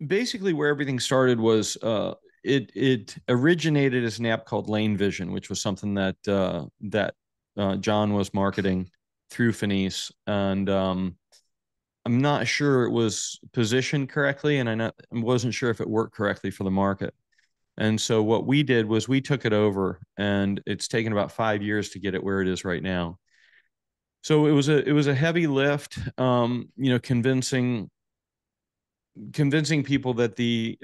basically where everything started was it originated as an app called Lane Vision, which was something that John was marketing through Finis, and I'm not sure it was positioned correctly, and I wasn't sure if it worked correctly for the market. And so what we did was we took it over, and it's taken about 5 years to get it where it is right now. So it was a heavy lift, convincing people that the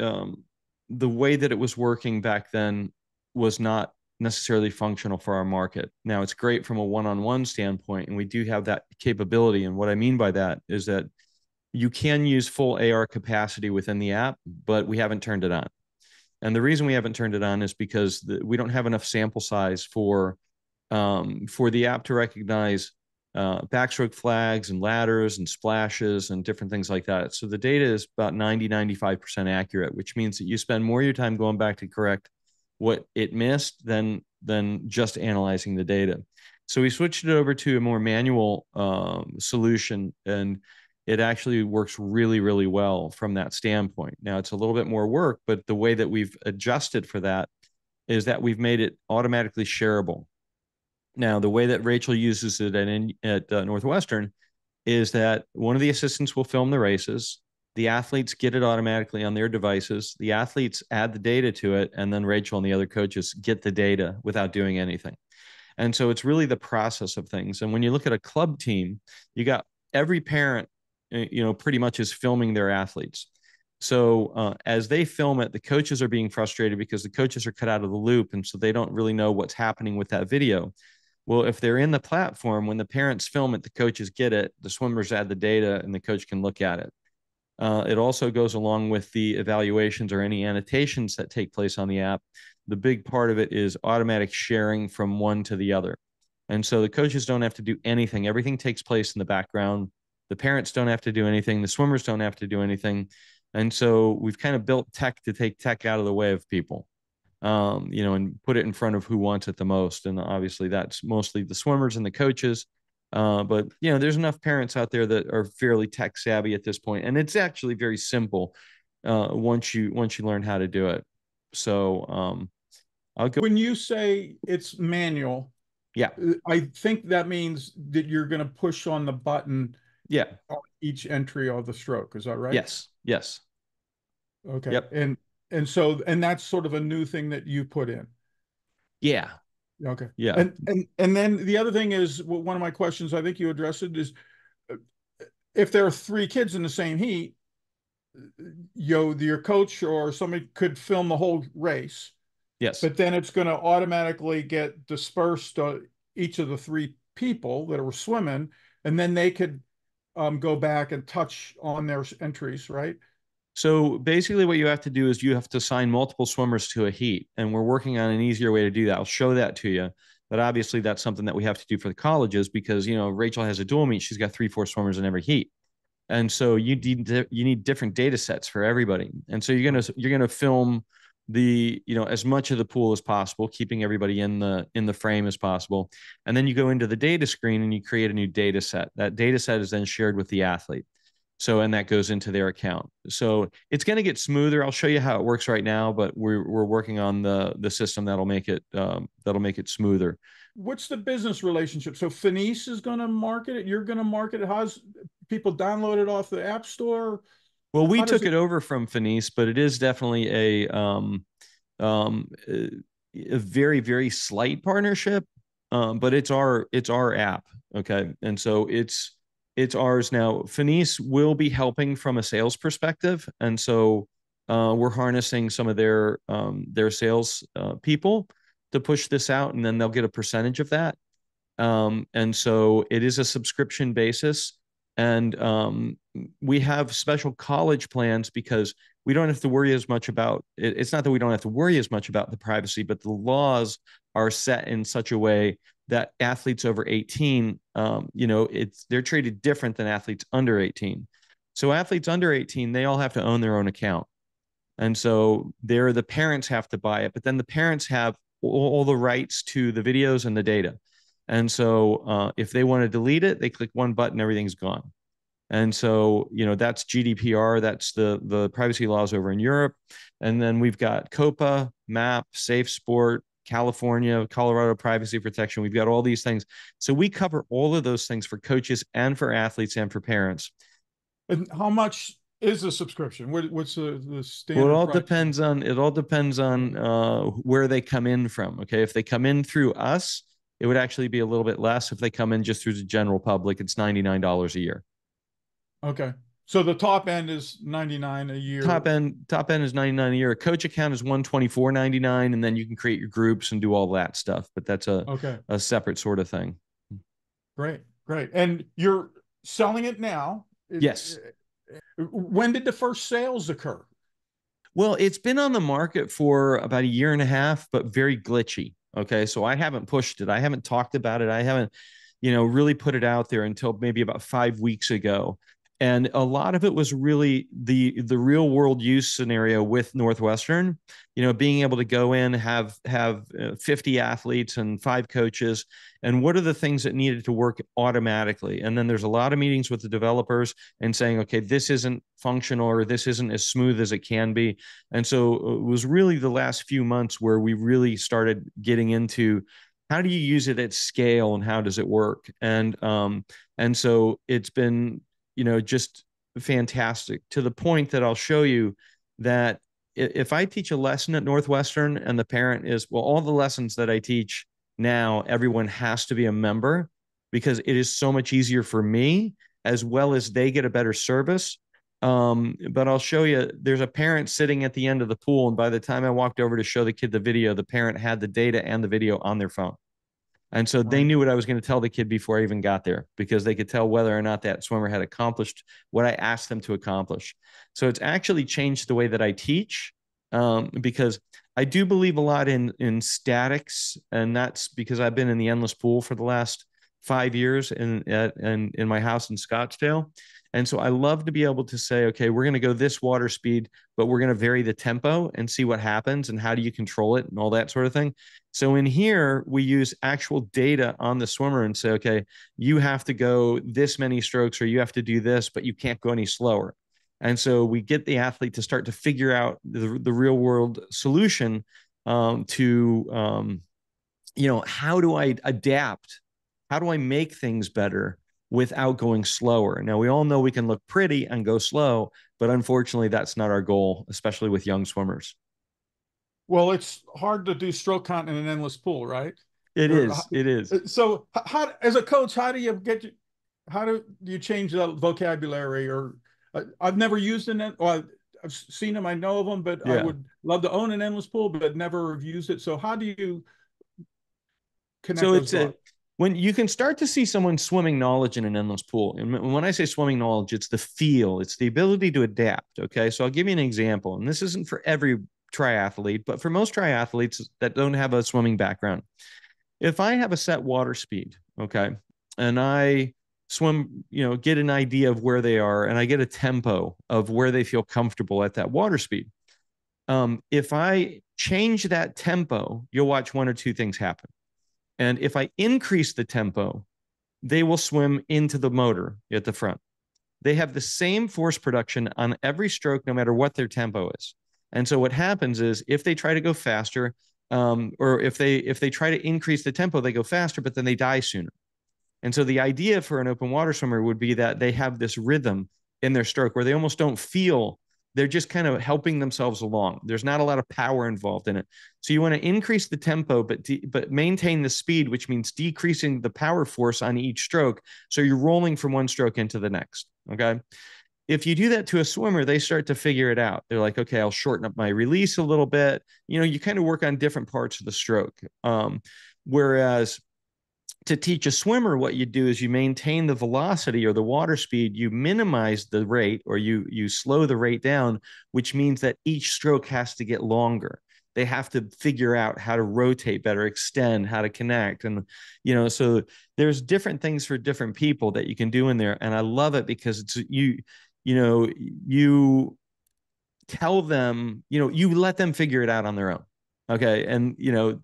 way that it was working back then was not necessarily functional for our market. Now it's great from a one-on-one standpoint, and we do have that capability. And what I mean by that is that you can use full AR capacity within the app, but we haven't turned it on. And the reason we haven't turned it on is because we don't have enough sample size for the app to recognize backstroke flags and ladders and splashes and different things like that. So the data is about 90-95% accurate, which means that you spend more of your time going back to correct what it missed than just analyzing the data. So we switched it over to a more manual solution, and it actually works really, really well from that standpoint. Now it's a little bit more work, but the way that we've adjusted for that is that we've made it automatically shareable. Now, the way that Rachel uses it at Northwestern is that one of the assistants will film the races. The athletes get it automatically on their devices. The athletes add the data to it, and then Rachel and the other coaches get the data without doing anything. And so it's really the process of things. And when you look at a club team, you got every parent, pretty much is filming their athletes. So as they film it, the coaches are being frustrated because the coaches are cut out of the loop, and so they don't really know what's happening with that video. Well, if they're in the platform, when the parents film it, the coaches get it, the swimmers add the data, and the coach can look at it. It also goes along with the evaluations or any annotations that take place on the app. The big part of it is automatic sharing from one to the other. And so the coaches don't have to do anything. Everything takes place in the background. The parents don't have to do anything. The swimmers don't have to do anything. And so we've kind of built tech to take tech out of the way of people. And put it in front of who wants it the most. And obviously that's mostly the swimmers and the coaches. But there's enough parents out there that are fairly tech savvy at this point, and it's actually very simple once you learn how to do it. So I'll go. When you say it's manual, Yeah, I think that means that you're going to push on the button yeah, on each entry of the stroke. Is that right? yes, yes, Okay. yep, And that's sort of a new thing that you put in. yeah, Okay. yeah. And then the other thing is, one of my questions, I think you addressed it, is uh, if there are three kids in the same heat, your coach or somebody could film the whole race, Yes. but then it's going to automatically get dispersed to each of the three people that were swimming, and then they could go back and touch on their entries, right? So basically, what you have to do is you have to assign multiple swimmers to a heat, and we're working on an easier way to do that. I'll show that to you. But obviously, that's something that we have to do for the colleges because Rachel has a dual meet; she's got 3, 4 swimmers in every heat, and so you need different data sets for everybody. And so you're gonna film as much of the pool as possible, keeping everybody in the frame as possible, and then you go into the data screen and you create a new data set. That data set is then shared with the athlete. So, and that goes into their account. So it's going to get smoother. I'll show you how it works right now, but we're working on the system that'll make it smoother. What's the business relationship? So Finis is going to market it. You're going to market it. How's people download it off the App Store? Well, we How does took it? it over from Finis, but it is definitely a very, very slight partnership. But it's our app. Okay. And so it's ours now. Finis will be helping from a sales perspective. And so we're harnessing some of their sales people to push this out, and then they'll get a percentage of that. And so it is a subscription basis. And we have special college plans because we don't have to worry as much about it. It's not that we don't have to worry as much about the privacy, but the laws are set in such a way that athletes over 18, they're treated different than athletes under 18. So athletes under 18, they all have to own their own account. And so the parents have to buy it, but then the parents have all the rights to the videos and the data. And so if they want to delete it, they click one button, everything's gone. And so, that's GDPR, that's the privacy laws over in Europe. And then we've got COPA, MAP, Safe Sport, California, Colorado privacy protection. We've got all these things. So we cover all of those things for coaches and for athletes and for parents. And how much is the subscription? What's the Well, standard price? it all depends on where they come in from. Okay, if they come in through us, it would actually be a little bit less. If they come in just through the general public, it's $99 a year. Okay. So the top end is 99 a year. Top end is 99 a year. A coach account is 124.99, and then you can create your groups and do all that stuff. But that's a Okay. a separate sort of thing. Great. Great. And you're selling it now. Yes. When did the first sales occur? Well, it's been on the market for about a year and a half, but very glitchy. Okay. So I haven't pushed it. I haven't talked about it. I haven't, really put it out there until maybe about 5 weeks ago. And a lot of it was really the real world use scenario with Northwestern, being able to go in, have 50 athletes and 5 coaches, and what are the things that needed to work automatically. And then there's a lot of meetings with the developers and saying, okay, this isn't functional or this isn't as smooth as it can be. And so it was really the last few months where we really started getting into how do you use it at scale and how does it work. And so it's been, just fantastic, to the point that I'll show you that if I teach a lesson at Northwestern and the parent is, well, all the lessons that I teach now, everyone has to be a member, because it is so much easier for me, as well as they get a better service. But I'll show you, there's a parent sitting at the end of the pool. And by the time I walked over to show the kid the video, the parent had the data and the video on their phone. And so they Right. knew what I was going to tell the kid before I even got there, because they could tell whether or not that swimmer had accomplished what I asked them to accomplish. So it's actually changed the way that I teach, because I do believe a lot in statics, and that's because I've been in the endless pool for the last 5 years in my house in Scottsdale. And so I love to be able to say, okay, we're going to go this water speed, but we're going to vary the tempo and see what happens and how do you control it and all that sort of thing. So in here, we use actual data on the swimmer and say, okay, you have to go this many strokes or you have to do this, but you can't go any slower. And so we get the athlete to start to figure out the real world solution, how do I adapt? How do I make things better without going slower? Now, we all know we can look pretty and go slow, but unfortunately, that's not our goal, especially with young swimmers. Well, it's hard to do stroke count in an endless pool, right? It Or is. It is. so how, as a coach, how do you change the vocabulary? Or I've never used an, or I've seen them, I know of them, but I Yeah. would love to own an endless pool, but never have used it. So how do you connect So those it's a dots? when you can start to see someone swimming knowledge in an endless pool. And when I say swimming knowledge, it's the feel, it's the ability to adapt. Okay. So I'll give you an example. And this isn't for every triathlete, but for most triathletes that don't have a swimming background. If I have a set water speed, okay, and I swim, get an idea of where they are, and I get a tempo of where they feel comfortable at that water speed. If I change that tempo, you'll watch one or two things happen. And if I increase the tempo, they will swim into the motor at the front. They have the same force production on every stroke, no matter what their tempo is. And so what happens is if they try to go faster, or if they try to increase the tempo, they go faster, but then they die sooner. And so the idea for an open water swimmer would be that they have this rhythm in their stroke where they almost don't feel, they're just kind of helping themselves along. There's not a lot of power involved in it. So you want to increase the tempo, but maintain the speed, which means decreasing the power force on each stroke. So you're rolling from one stroke into the next. Okay. If you do that to a swimmer, they start to figure it out. They're like, okay, I'll shorten up my release a little bit. You kind of work on different parts of the stroke. Whereas to teach a swimmer, what you do is you maintain the velocity or the water speed, you minimize the rate, or you slow the rate down, which means that each stroke has to get longer. They have to figure out how to rotate better, extend, how to connect. And, so there's different things for different people that you can do in there. And I love it because it's you tell them, you let them figure it out on their own. Okay. And,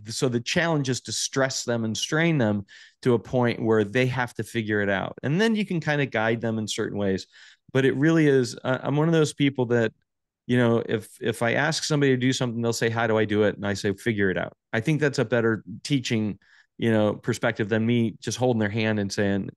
so the challenge is to stress them and strain them to a point where they have to figure it out. And then you can kind of guide them in certain ways. But it really is, I'm one of those people that, if I ask somebody to do something, they'll say, how do I do it? And I say, figure it out. I think that's a better teaching, perspective than me just holding their hand and saying,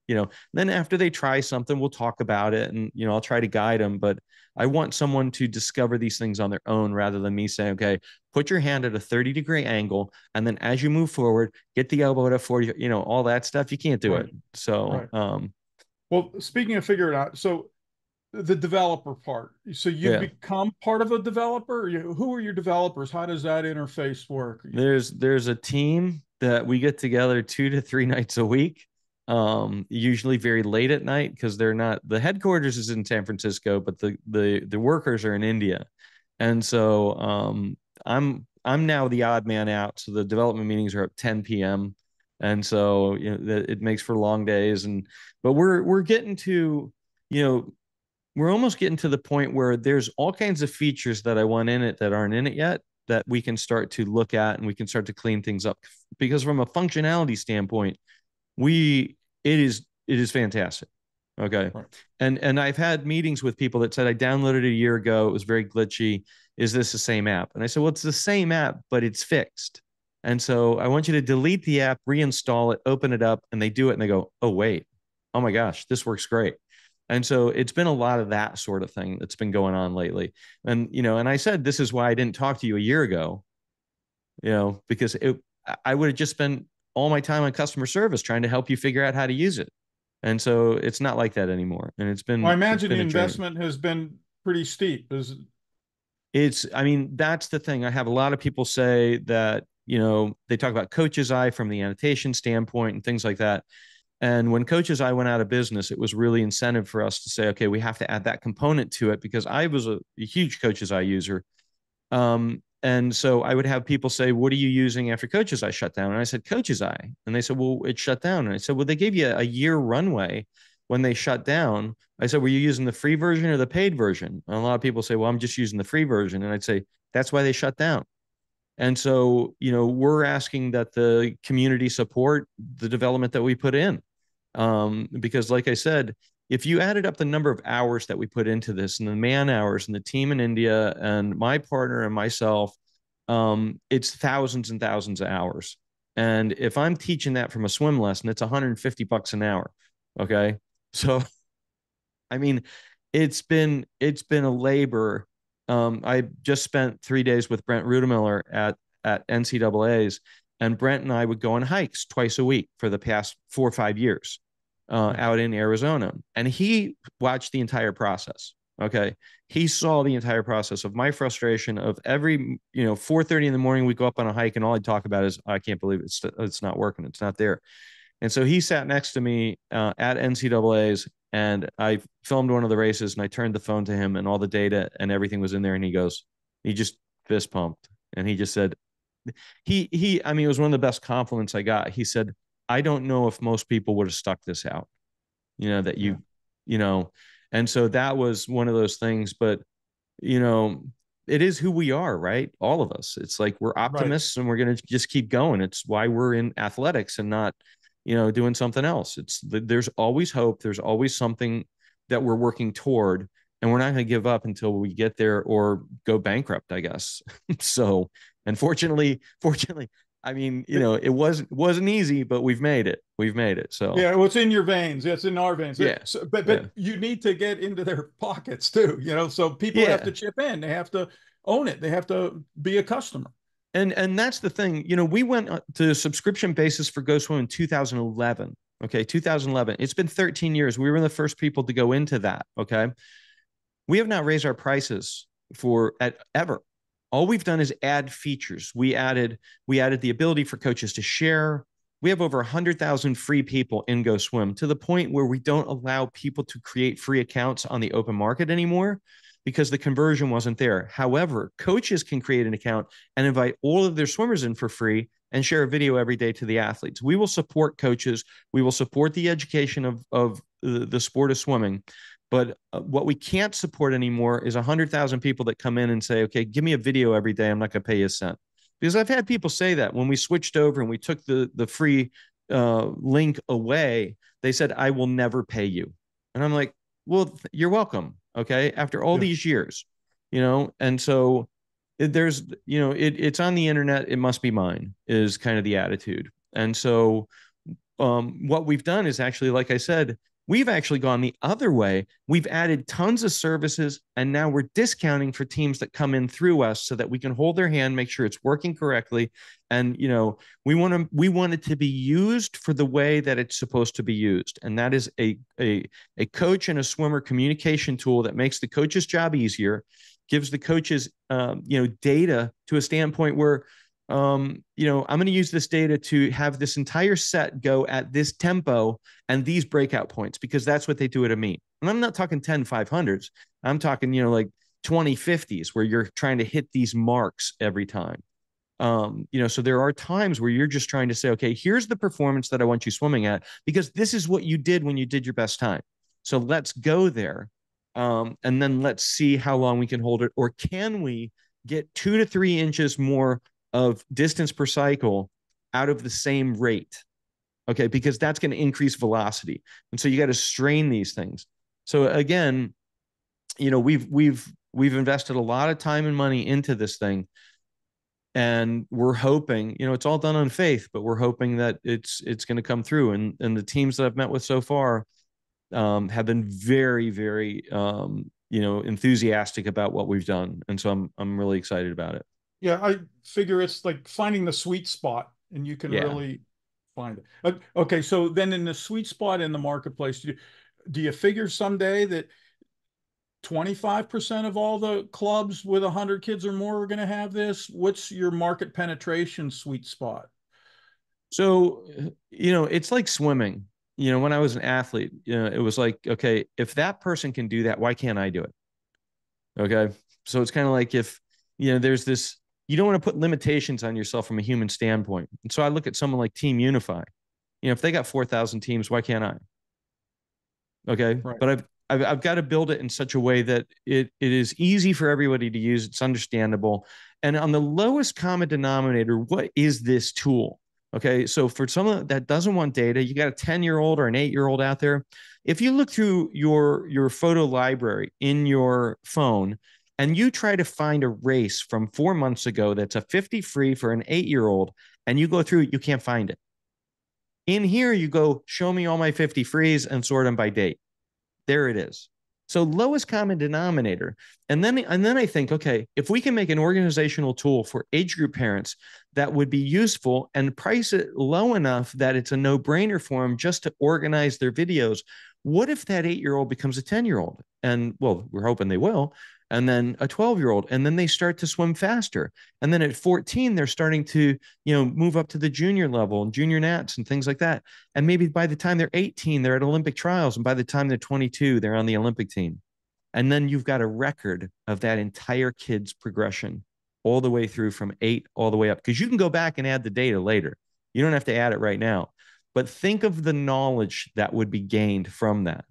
then after they try something, we'll talk about it and, I'll try to guide them. But I want someone to discover these things on their own rather than me saying, okay, put your hand at a 30-degree angle. And then as you move forward, get the elbow at a 40, all that stuff. You can't do Right. it. So, Right. Well, speaking of figure it out, so the developer part. So you've yeah, become part of a developer? Who are your developers? How does that interface work? there's a team that we get together 2 to 3 nights a week, usually very late at night because they're not the headquarters is in San Francisco, but the workers are in India, and so I'm now the odd man out. So the development meetings are at 10 p.m. And so it makes for long days, and but we're getting to you know we're almost getting to the point where there's all kinds of features that I want in it that aren't in it yet that we can start to look at and we can start to clean things up because from a functionality standpoint, we it is fantastic. Okay. Right. And I've had meetings with people that said I downloaded it a year ago, it was very glitchy. Is this the same app? And I said, well, it's the same app, but it's fixed. And so I want you to delete the app, reinstall it, open it up, and they do it and they go, oh wait, oh my gosh, this works great. And so it's been a lot of that sort of thing that's been going on lately. And and I said this is why I didn't talk to you a year ago, because I would have just spent all my time on customer service trying to help you figure out how to use it. And so it's not like that anymore. And it's Well, I been it's imagine the been a dream. investment has been pretty steep. I mean, that's the thing. I have a lot of people say that, they talk about Coach's Eye from the annotation standpoint and things like that. And when Coach's Eye went out of business, it was really incentive for us to say, okay, we have to add that component to it because I was a huge Coach's Eye user. And so I would have people say, what are you using after Coach's Eye shut down? And I said, Coach's Eye. And they said, well, it shut down. And I said, well, they gave you a year runway when they shut down. I said, were you using the free version or the paid version? And a lot of people say, well, I'm just using the free version. And I'd say, that's why they shut down. And so, we're asking that the community support the development that we put in. Because, like I said, if you added up the number of hours that we put into this and the man hours and the team in India and my partner and myself, it's thousands and thousands of hours. And if I'm teaching that from a swim lesson, it's $150 an hour. Okay. So I mean, it's been a labor. I just spent 3 days with Brent Rudemiller at NCAA's, and Brent and I would go on hikes twice a week for the past 4 or 5 years out in Arizona, and he watched the entire process. Okay, he saw the entire process of my frustration of every 4:30 in the morning we go up on a hike, and all I'd talk about is I can't believe it's not working, it's not there. And so he sat next to me at NCAA's, and I filmed one of the races, and I turned the phone to him, and all the data and everything was in there. And he just fist pumped, and he just said, I mean, it was one of the best compliments I got. He said, I don't know if most people would have stuck this out, that Yeah. you know, and so that was one of those things. But you know, it is who we are, right? All of us. It's like we're Right. optimists and we're going to just keep going. It's why we're in athletics and not, doing something else. There's always hope. There's always something that we're working toward, and we're not going to give up until we get there or go bankrupt, I guess. So, and fortunately, I mean, it wasn't easy, but we've made it. We've made it. So, Yeah, well, it's in your veins. It's in our veins. yeah, So, but yeah, you need to get into their pockets too. So people have to yeah. chip in. They have to own it. They have to be a customer. And that's the thing. We went to subscription basis for GoSwim in 2011. Okay, 2011. It's been 13 years. We were the first people to go into that. Okay, we have not raised our prices for at ever. All we've done is add features. We added the ability for coaches to share. We have over 100,000 free people in GoSwim to the point where we don't allow people to create free accounts on the open market anymore because the conversion wasn't there. However, coaches can create an account and invite all of their swimmers in for free and share a video every day to the athletes. We will support coaches. We will support the education of the sport of swimming. But what we can't support anymore is 100,000 people that come in and say, okay, give me a video every day. I'm not going to pay you a cent Because I've had people say that when we switched over and we took the free link away, they said, I will never pay you. And I'm like, well, you're welcome. Okay. After all Yeah. these years, and so there's, it's on the internet. It must be mine is kind of the attitude. And so what we've done is actually, like I said, we've actually gone the other way. We've added tons of services, and now we're discounting for teams that come in through us so that we can hold their hand, make sure it's working correctly. And, we want it to be used for the way that it's supposed to be used. And that is a coach and a swimmer communication tool that makes the coach's job easier, gives the coaches, data to a standpoint where I'm going to use this data to have this entire set go at this tempo and these breakout points because that's what they do at a meet. And I'm not talking 10 500s. I'm talking, like 20 50s where you're trying to hit these marks every time. So there are times where you're just trying to say, okay, here's the performance that I want you swimming at because this is what you did when you did your best time. So let's go there. And then let's see how long we can hold it. Or can we get 2 to 3 inches more of distance per cycle out of the same rate? Okay, because that's going to increase velocity. And so you got to strain these things. So again, we've invested a lot of time and money into this thing. And we're hoping, it's all done on faith, but we're hoping that it's going to come through. And the teams that I've met with so far have been very, very enthusiastic about what we've done. And so I'm really excited about it. Yeah, I figure it's like finding the sweet spot and you can Yeah. really find it. Okay, so then in the sweet spot in the marketplace, do you figure someday that 25% of all the clubs with 100 kids or more are going to have this? What's your market penetration sweet spot? So, it's like swimming. When I was an athlete, it was like, okay, if that person can do that, why can't I do it? Okay. So it's kind of like if, there's this, you don't want to put limitations on yourself from a human standpoint. And so I look at someone like Team Unify. If they got 4,000 teams, why can't I? Okay. Right. But I've got to build it in such a way that it is easy for everybody to use. It's understandable. And on the lowest common denominator, what is this tool? Okay. So for someone that doesn't want data, you got a 10-year-old or an 8-year-old out there. If you look through your photo library in your phone and you try to find a race from 4 months ago that's a 50 free for an 8-year-old, and you go through it, you can't find it. In here, you go, show me all my 50 frees and sort them by date. There it is. So lowest common denominator. And then I think, okay, if we can make an organizational tool for age group parents that would be useful and price it low enough that it's a no-brainer for them just to organize their videos, what if that 8-year-old becomes a 10-year-old? And well, we're hoping they will. And then a 12-year-old, and then they start to swim faster. And then at 14, they're starting to, move up to the junior level and junior nats and things like that. And maybe by the time they're 18, they're at Olympic trials. And by the time they're 22, they're on the Olympic team. And then you've got a record of that entire kid's progression all the way through from 8 all the way up. Because you can go back and add the data later. You don't have to add it right now. But think of the knowledge that would be gained from that.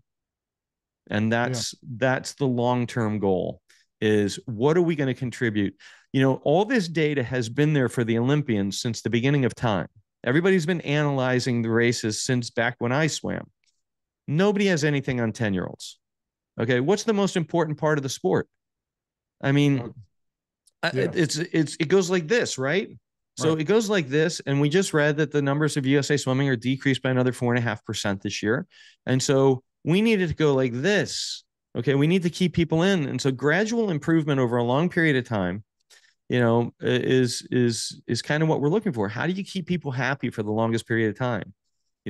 And Yeah. that's the long-term goal is what are we going to contribute? All this data has been there for the Olympians since the beginning of time. Everybody's been analyzing the races since back when I swam. Nobody has anything on 10-year-olds. Okay, what's the most important part of the sport? I Uh, mean, yeah. it goes like this, right? So Right. it goes like this, and we just read that the numbers of USA swimming are decreased by another 4.5% this year, and so we needed to go like this. Okay, we need to keep people in, and so gradual improvement over a long period of time, is kind of what we're looking for. How do you keep people happy for the longest period of time?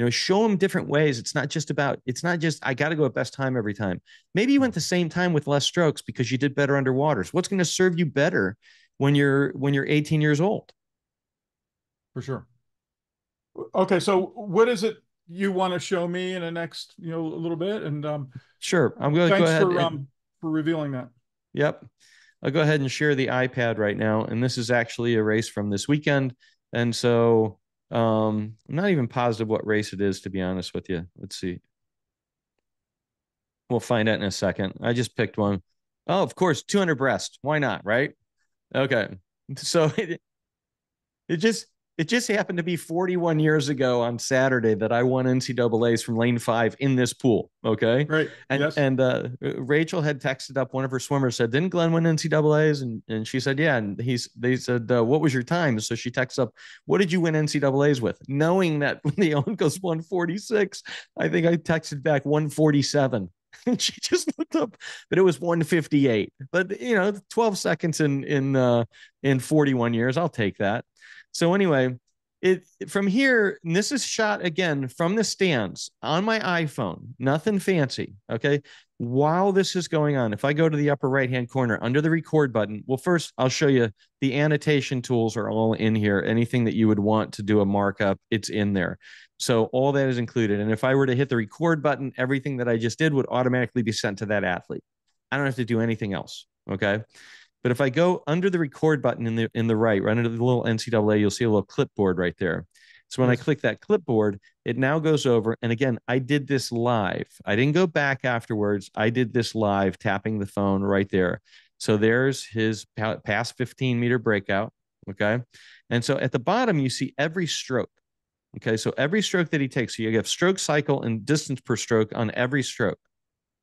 Show them different ways. It's not just I got to go at best time every time. Maybe you went the same time with less strokes because you did better underwaters. What's going to serve you better when you're 18 years old? For sure. Okay, so what is it you want to show me in the next, a little bit? And Sure, I'm going to go thanks ahead and for revealing that. yep, I'll go ahead and share the iPad right now. And this is actually a race from this weekend. And so I'm not even positive what race it is, to be honest with you. Let's see. We'll find out in a second. I just picked one. Oh, of course, 200 breast. Why not? Right. Okay. So it just it just happened to be 41 years ago on Saturday that I won NCAA's from lane 5 in this pool. Okay. Right. Yes. And Rachel had texted up one of her swimmers, said, "Didn't Glenn win NCAA's?" And she said, "Yeah." And they said, "What was your time?" So she texts up, "What did you win NCAA's with?" Knowing that Leonka's 146, I think I texted back 147. And she just looked up, but it was 158. But 12 seconds in 41 years, I'll take that. So anyway, it from here, and this is shot again from the stands on my iPhone, nothing fancy. Okay. While this is going on, if I go to the upper right hand corner under the record button, well, first I'll show you the annotation tools are all in here. Anything that you would want to do a markup, it's in there. So all that is included. And if I were to hit the record button, everything that I just did would automatically be sent to that athlete. I don't have to do anything else. Okay. But if I go under the record button in the right under the little NCAA, you'll see a little clipboard right there. So when I Yes. click that clipboard, it now goes over. And again, I did this live. I didn't go back afterwards. I did this live, tapping the phone right there. So there's his past 15-meter breakout. Okay. And so at the bottom, you see every stroke. Okay. So every stroke that he takes, so you have stroke cycle and distance per stroke on every stroke.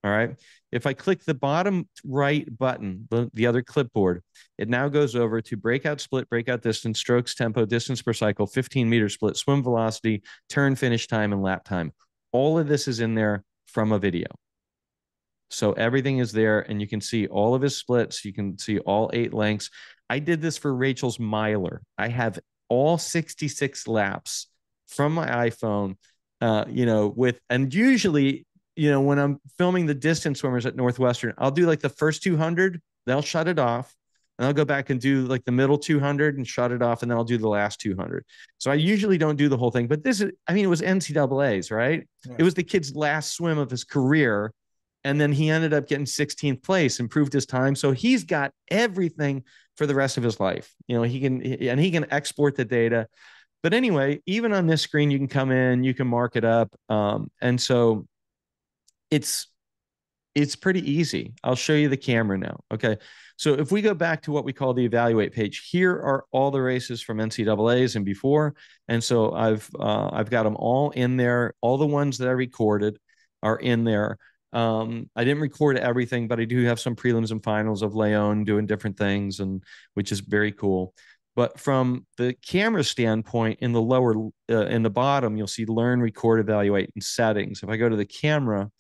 All right. If I click the bottom right button, the other clipboard, it now goes over to breakout split, breakout distance, strokes, tempo, distance per cycle, 15-meter split, swim velocity, turn finish time, and lap time. All of this is in there from a video. So everything is there, and you can see all of his splits. You can see all 8 lengths. I did this for Rachel's miler. I have all 66 laps from my iPhone, and usually, when I'm filming the distance swimmers at Northwestern, I'll do like the first 200, they'll shut it off. And I'll go back and do like the middle 200 and shut it off. And then I'll do the last 200. So I usually don't do the whole thing, but it was NCAA's, right? It Yes. was the kid's last swim of his career. And then he ended up getting 16th place, improved his time. So he's got everything for the rest of his life. He can export the data. But anyway, even on this screen, you can come in, you can mark it up. And so it's pretty easy. I'll show you the camera now. Okay. So if we go back to what we call the evaluate page, here are all the races from NCAA's and before. And so I've got them all in there. All the ones that I recorded are in there. I didn't record everything, but I do have some prelims and finals of Leon doing different things, and which is very cool. But from the camera standpoint, in the bottom, you'll see learn, record, evaluate, and settings. If I go to the camera,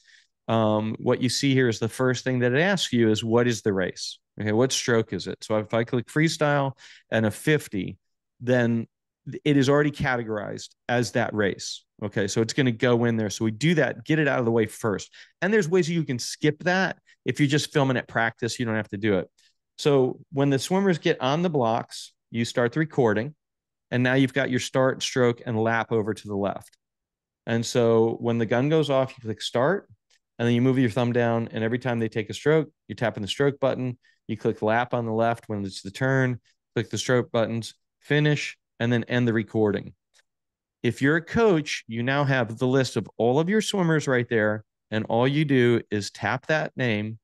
what you see here is the first thing that it asks you is, what is the race? Okay, what stroke is it? So if I click freestyle and a 50, then it is already categorized as that race. Okay, so it's going to go in there. So we do that, get it out of the way first. And there's ways you can skip that. If you're just filming at practice, you don't have to do it. So when the swimmers get on the blocks, you start the recording. And now you've got your start, stroke, and lap over to the left. And so when the gun goes off, you click start, and then you move your thumb down. And every time they take a stroke, you're tapping the stroke button. You click lap on the left when it's the turn, click the stroke buttons, finish, and then end the recording. If you're a coach, you now have the list of all of your swimmers right there. And all you do is tap that name,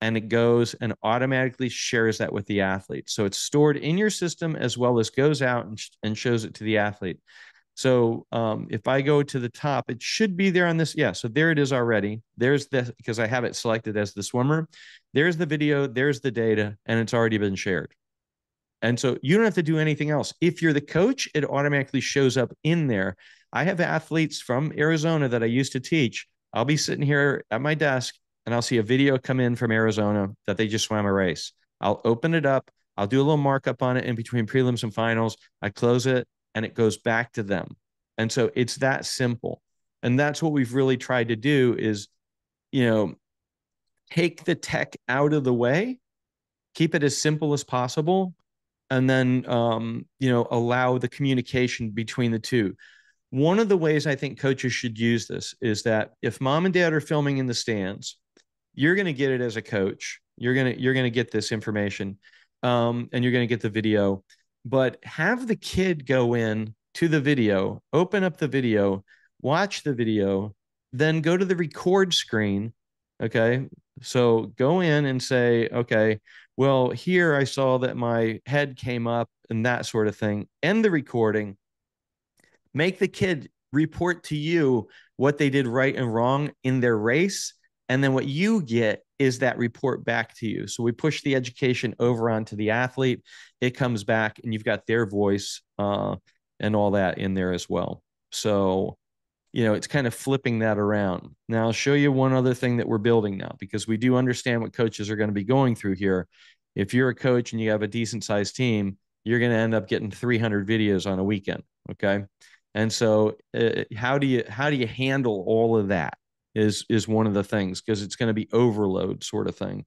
and it goes and automatically shares that with the athlete. So it's stored in your system as well as goes out and shows it to the athlete. So if I go to the top, it should be there on this. Yeah, so there it is already. There's this, because I have it selected as the swimmer. There's the video, there's the data, and it's already been shared. And so you don't have to do anything else. If you're the coach, it automatically shows up in there. I have athletes from Arizona that I used to teach. I'll be sitting here at my desk, and I'll see a video come in from Arizona that they just swam a race. I'll open it up. I'll do a little markup on it in between prelims and finals. I close it, and it goes back to them. And so it's that simple. And that's what we've really tried to do is, take the tech out of the way, keep it as simple as possible, and then, allow the communication between the two. One of the ways I think coaches should use this is that if mom and dad are filming in the stands, you're going to get it as a coach. You're going to get this information, and you're going to get the video, but have the kid go in to the video, open up the video, watch the video, then go to the record screen. Okay. So go in and say, okay, Well, here I saw that my head came up and that sort of thing. End the recording, make the kid report to you what they did right and wrong in their race. And then what you get is that report back to you. So we push the education over onto the athlete. It comes back and you've got their voice and all that in there as well. So, it's kind of flipping that around. Now, I'll show you one other thing that we're building now, because we do understand what coaches are going to be going through here. If you're a coach and you have a decent sized team, you're going to end up getting 300 videos on a weekend. Okay. And so how do you handle all of that is one of the things, because it's going to be overload sort of thing.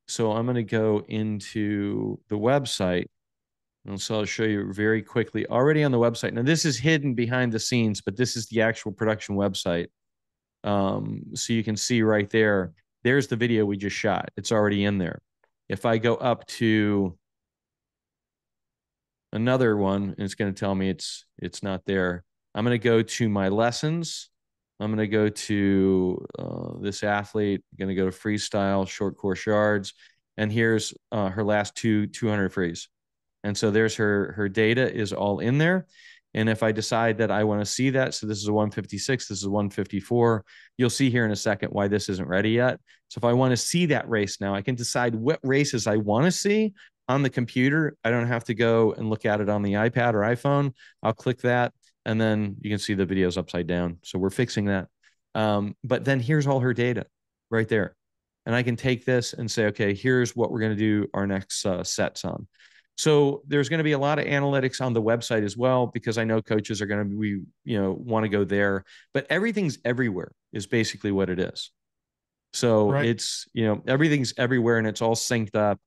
So I'm going to go into the website, and so I'll show you very quickly already on the website. Now this is hidden behind the scenes, but this is the actual production website. So you can see right there, there's the video we just shot. It's already in there. If I go up to another one, it's going to tell me it's not there. I'm going to go to my lessons. I'm going to go to this athlete. I'm going to go to freestyle, short course yards, and here's her last 200 frees. And so there's her data is all in there. And if I decide that I want to see that, so this is a 156, this is a 154, you'll see here in a second why this isn't ready yet. So if I want to see that race now, I can decide what races I want to see on the computer. I don't have to go and look at it on the iPad or iPhone. I'll click that, and then you can see the videos upside down. So we're fixing that. But then here's all her data right there. And I can take this and say, okay, here's what we're going to do our next sets on. So there's going to be a lot of analytics on the website as well, because I know coaches are going to be, want to go there, but everything's everywhere is basically what it is. So Right. it's, everything's everywhere and it's all synced up.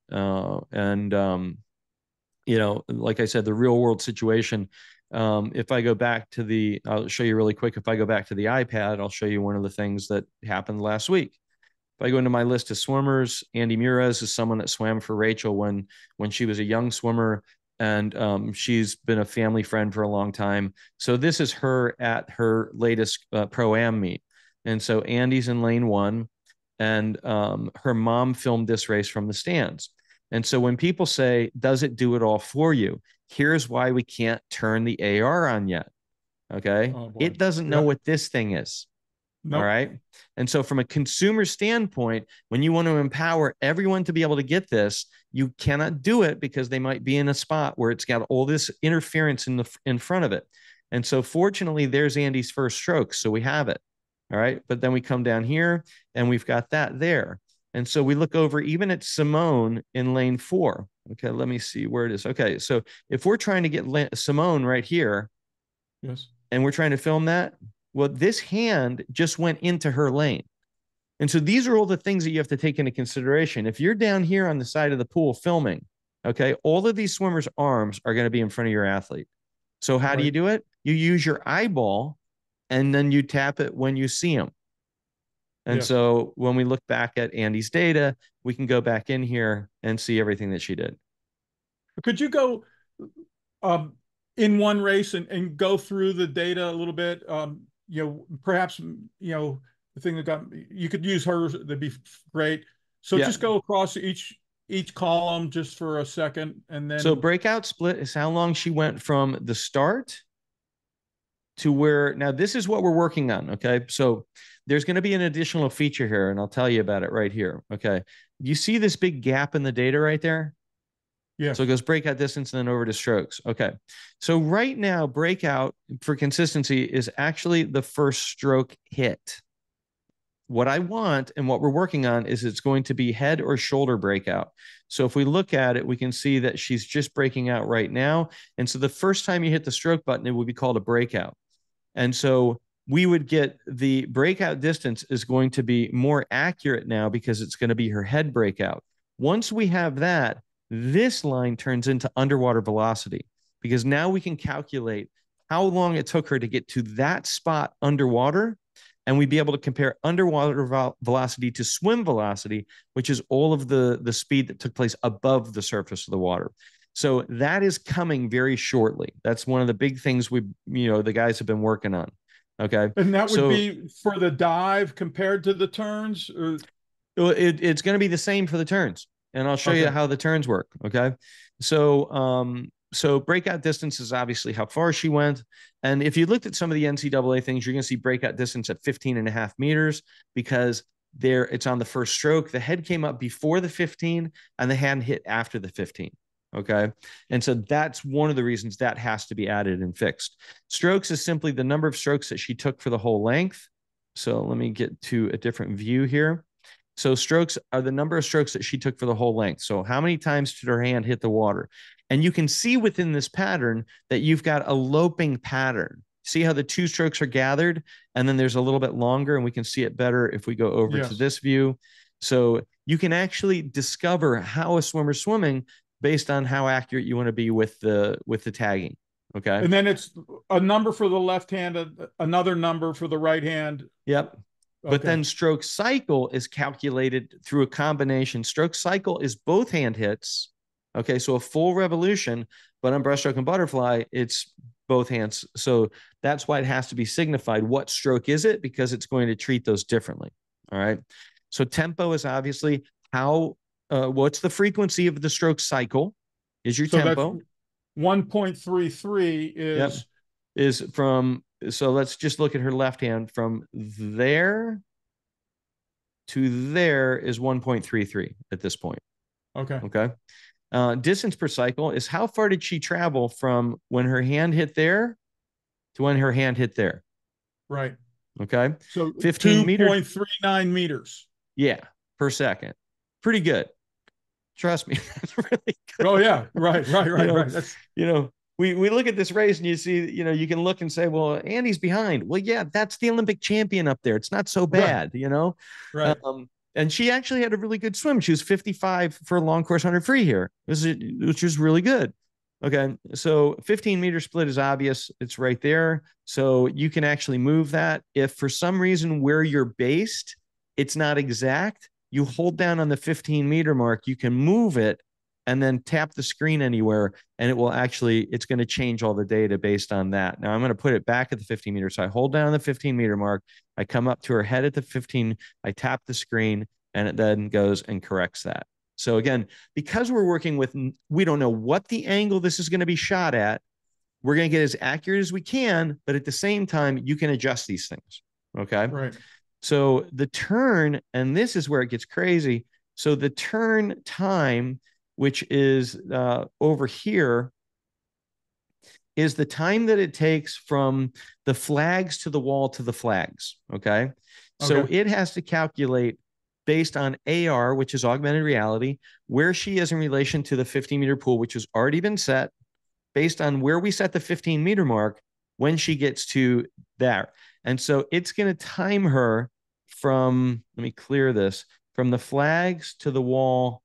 Like I said, the real world situation. If I go back to I'll show you really quick. If I go back to the iPad, I'll show you one of the things that happened last week. If I go into my list of swimmers, Andy Mures is someone that swam for Rachel when she was a young swimmer, and she's been a family friend for a long time. So this is her at her latest pro-am meet. And so Andy's in lane one, and her mom filmed this race from the stands. And so when people say, does it do it all for you? Here's why we can't turn the AR on yet. Okay. Oh boy. It doesn't know Yeah. what this thing is. All Nope. right. And so, from a consumer standpoint, when you want to empower everyone to be able to get this, you cannot do it because they might be in a spot where it's got all this interference in front of it. And so, fortunately, there's Andy's first stroke. So we have it. All right. But then we come down here and we've got that there. And so we look over even at Simone in lane 4. Okay. Let me see where it is. Okay. So if we're trying to get Simone right here, Yes. and we're trying to film that, well, this hand just went into her lane. And so these are all the things that you have to take into consideration. If you're down here on the side of the pool filming, okay, all of these swimmers' arms are going to be in front of your athlete. So how do you Right. do it? You use your eyeball and then you tap it when you see them. And Yes. so when we look back at Andy's data, we can go back in here and see everything that she did. Could you go um, in one race and go through the data a little bit? Perhaps, the thing that got you could use hers, that'd be great. So Yeah. just go across each column just for a second, and So then breakout split is how long she went from the start to where now this is what we're working on. Okay. So there's going to be an additional feature here, and I'll tell you about it right here. Okay. You see this big gap in the data right there? So it yes, goes breakout distance and then over to strokes. Okay. So right now, breakout for consistency is actually the first stroke hit. What I want and what we're working on is it's going to be head or shoulder breakout. So if we look at it, we can see that she's just breaking out right now. And so the first time you hit the stroke button, it would be called a breakout. And so we would get the breakout distance is going to be more accurate now because it's going to be her head breakout. Once we have that, this line turns into underwater velocity, because now we can calculate how long it took her to get to that spot underwater. And we'd be able to compare underwater velocity to swim velocity, which is all of the speed that took place above the surface of the water. So that is coming very shortly. That's one of the big things the guys have been working on. Okay. and that would So be for the dive compared to the turns. it's going to be the same for the turns. and I'll show you Okay. how the turns work. Okay. So breakout distance is obviously how far she went. And if you looked at some of the NCAA things, you're going to see breakout distance at 15.5 meters because there it's on the first stroke. The head came up before the 15 and the hand hit after the 15. Okay. And so that's one of the reasons that has to be added and fixed. Strokes is simply the number of strokes that she took for the whole length. So let me get to a different view here. So strokes are the number of strokes that she took for the whole length. So how many times did her hand hit the water? And you can see within this pattern that you've got a loping pattern. See how the two strokes are gathered and then there's a little bit longer, and we can see it better if we go over to Yes. this view. So you can actually discover how a swimmer's swimming based on how accurate you want to be with the tagging. Okay. And then it's a number for the left hand, another number for the right hand. Yep. But Okay. then stroke cycle is calculated through a combination. Stroke cycle is both hand hits. Okay, so a full revolution, but on breaststroke and butterfly, it's both hands. So that's why it has to be signified. What stroke is it? Because it's going to treat those differently. All right. So tempo is obviously what's the frequency of the stroke cycle is your So that's tempo. 1.33 Yep. is Is from, so let's just look at her left hand from there to there is 1.33 at this point. okay. Okay. Distance per cycle is how far did she travel from when her hand hit there to when her hand hit there. Right. Okay. So 15 meters. 2.39 meters. Yeah. Per second. Pretty good. Trust me. That's really Oh good. yeah. Right. Right. you Right. know, Right. That's you know, we look at this race and you see, you can look and say, well, Andy's behind. Well, yeah, that's the Olympic champion up there. It's not so right. bad. Right. And she actually had a really good swim. She was 55 for a long course 100 free here, which is really good. Okay. So 15-meter split is obvious. It's right there. So you can actually move that. If for some reason where you're based, it's not exact, you hold down on the 15-meter mark, you can move it and then tap the screen anywhere, and it's going to change all the data based on that. Now I'm going to put it back at the 15 meter. So I hold down on the 15-meter mark. I come up to her head at the 15. I tap the screen, and it then goes and corrects that. So again, because we're working with, we don't know what the angle this is going to be shot at. We're going to get as accurate as we can, but at the same time, you can adjust these things. Okay. right. So the turn, and this is where it gets crazy. So the turn time, which is over here, is the time that it takes from the flags to the wall to the flags. Okay. So Okay. it has to calculate based on AR, which is augmented reality, where she is in relation to the 15-meter pool, which has already been set, based on where we set the 15-meter mark when she gets to there. And so it's going to time her from, let me clear this, from the flags to the wall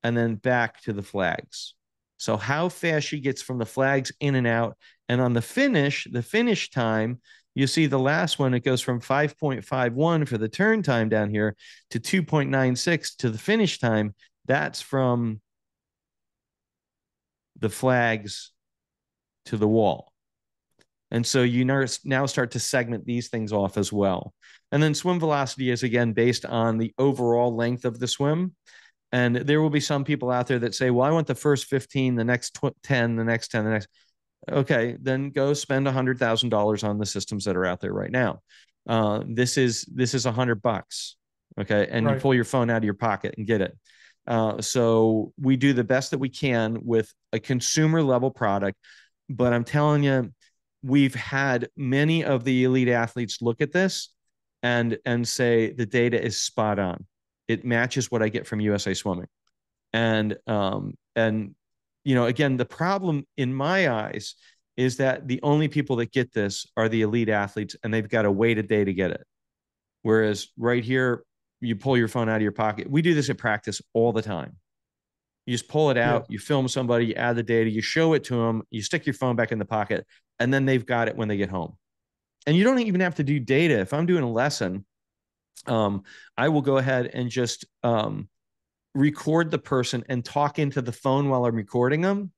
and then back to the flags. So how fast she gets from the flags in and out. And on the finish time, you see the last one, it goes from 5.51 for the turn time down here to 2.96 to the finish time. That's from the flags to the wall. And so you now start to segment these things off as well. And then swim velocity is again based on the overall length of the swim. And there will be some people out there that say, well, I want the first 15, the next 10, the next 10, the next. Okay, then go spend $100,000 on the systems that are out there right now. This is $100. Okay, and you Right. pull your phone out of your pocket and get it. So we do the best that we can with a consumer level product, but I'm telling you, we've had many of the elite athletes look at this and say the data is spot on. It matches what I get from USA Swimming. And again, the problem in my eyes is that the only people that get this are the elite athletes, and they've got to wait a day to get it. Whereas right here, you pull your phone out of your pocket. We do this at practice all the time. You just pull it Yeah. out, you film somebody, you add the data, you show it to them, you stick your phone back in the pocket, and then they've got it when they get home. And you don't even have to do data. If I'm doing a lesson, I will go ahead and just record the person and talk into the phone while I'm recording them,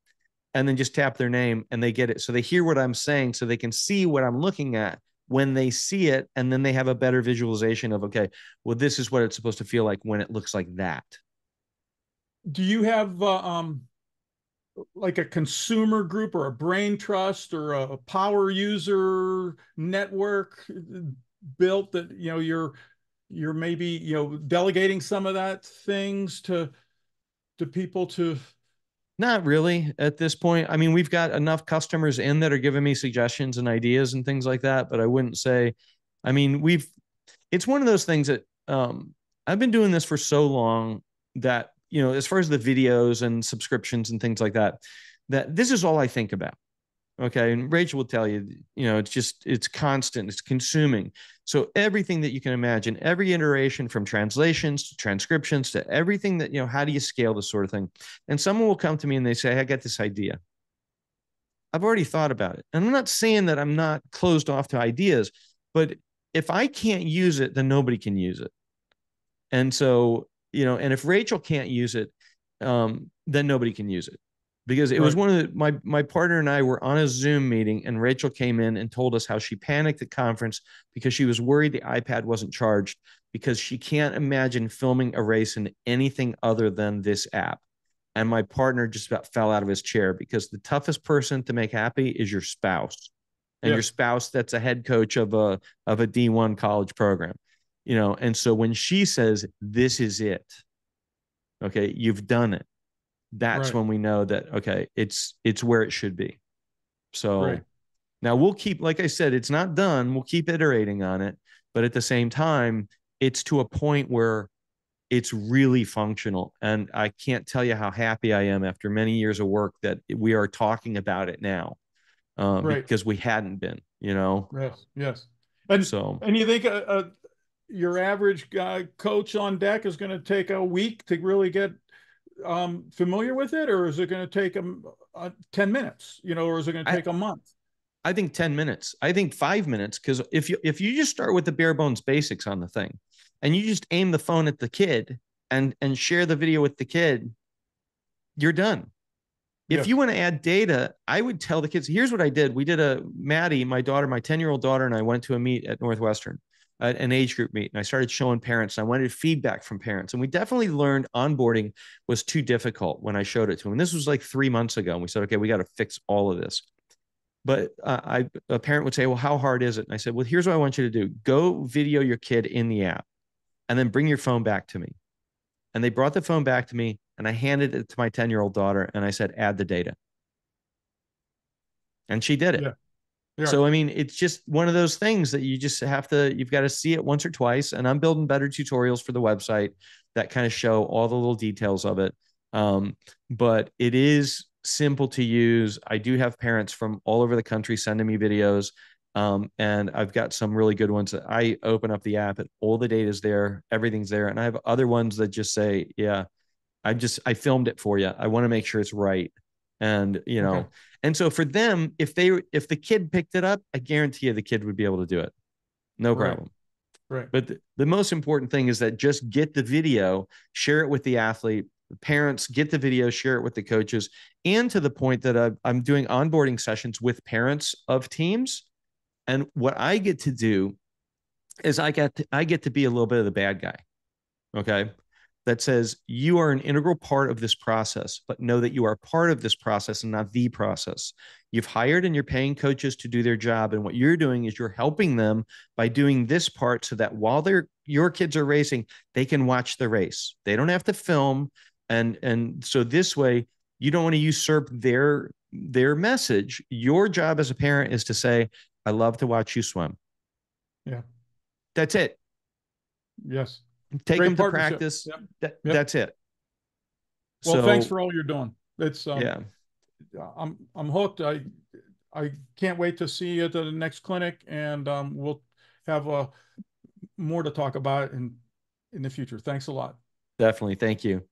and then just tap their name and they get it. So they hear what I'm saying, so they can see what I'm looking at when they see it. And then they have a better visualization of, okay, well, this is what it's supposed to feel like when it looks like that. do you have like a consumer group or a brain trust or a power user network built that you're maybe delegating some of that things to people to. Not really at this point. I mean, we've got enough customers in that are giving me suggestions and ideas and things like that, but I wouldn't say, I mean, it's one of those things that I've been doing this for so long that, as far as the videos and subscriptions and things like that, that this is all I think about. Okay. And Rachel will tell you, it's constant, it's consuming. So everything that you can imagine, every iteration from translations to transcriptions to everything that, how do you scale this sort of thing? And someone will come to me and they say, hey, I got this idea. I've already thought about it. And I'm not saying that I'm not closed off to ideas, but if I can't use it, then nobody can use it. And so, and if Rachel can't use it, then nobody can use it. Because it was Right. one of my partner and I were on a Zoom meeting, and Rachel came in and told us how she panicked at conference because she was worried the iPad wasn't charged because she can't imagine filming a race in anything other than this app. And my partner just about fell out of his chair because the toughest person to make happy is your spouse, and your Yes. spouse that's a head coach of a D1 college program. And so when she says this is it, okay, you've done it, that's Right. when we know that, okay, it's where it should be. Great. So now we'll keep, like I said, it's not done, we'll keep iterating on it, but at the same time it's to a point where it's really functional, and I can't tell you how happy I am after many years of work that we are talking about it now, Great. because we hadn't been. Yes. Yes. And So and you think your average guy coach on deck is going to take a week to really get familiar with it, or is it going to take them 10 minutes, or is it going to I take a month? I think 10 minutes. I think 5 minutes. Because if you just start with the bare bones basics on the thing and you just aim the phone at the kid and share the video with the kid, you're done. If you Yes. want to add data, I would tell the kids, here's what I did. We did Maddie, my daughter, my 10-year-old daughter, and I went to a meet at Northwestern, an age group meet. And I started showing parents. And I wanted feedback from parents. And we definitely learned onboarding was too difficult when I showed it to them. And this was like 3 months ago. And we said, okay, we got to fix all of this. But a parent would say, well, how hard is it? And I said, well, here's what I want you to do. Go video your kid in the app and then bring your phone back to me. And they brought the phone back to me and I handed it to my 10-year-old daughter and I said, add the data. And she did it. Yeah. Yeah. So, I mean, it's just one of those things that you've got to see it once or twice. And I'm building better tutorials for the website that kind of show all the little details of it. But it is simple to use. I do have parents from all over the country sending me videos. And I've got some really good ones that I open up the app and all the data is there, everything's there. And I have other ones that just say, yeah, I filmed it for you. I want to make sure it's right. And, Okay. and so for them, if the kid picked it up, I guarantee you the kid would be able to do it. No Right. problem. Right. But the most important thing is that just get the video, share it with the athlete, the parents, get the video, share it with the coaches, and to the point that I'm doing onboarding sessions with parents of teams. And what I get to do is I get to be a little bit of the bad guy. Okay. That says you are an integral part of this process, but know that you are part of this process and not the process. You've hired and you're paying coaches to do their job. And what you're doing is you're helping them by doing this part so that while your kids are racing, they can watch the race. They don't have to film. And so this way, you don't want to usurp their message. Your job as a parent is to say, I love to watch you swim. Yeah. That's it. Yes. Take them Great to partnership. practice. Yep. Yep. That's it. Well, thanks So for all you're doing. It's yeah, I'm hooked. I can't wait to see you at the next clinic, and we'll have more to talk about in the future. Thanks a lot. definitely. Thank you.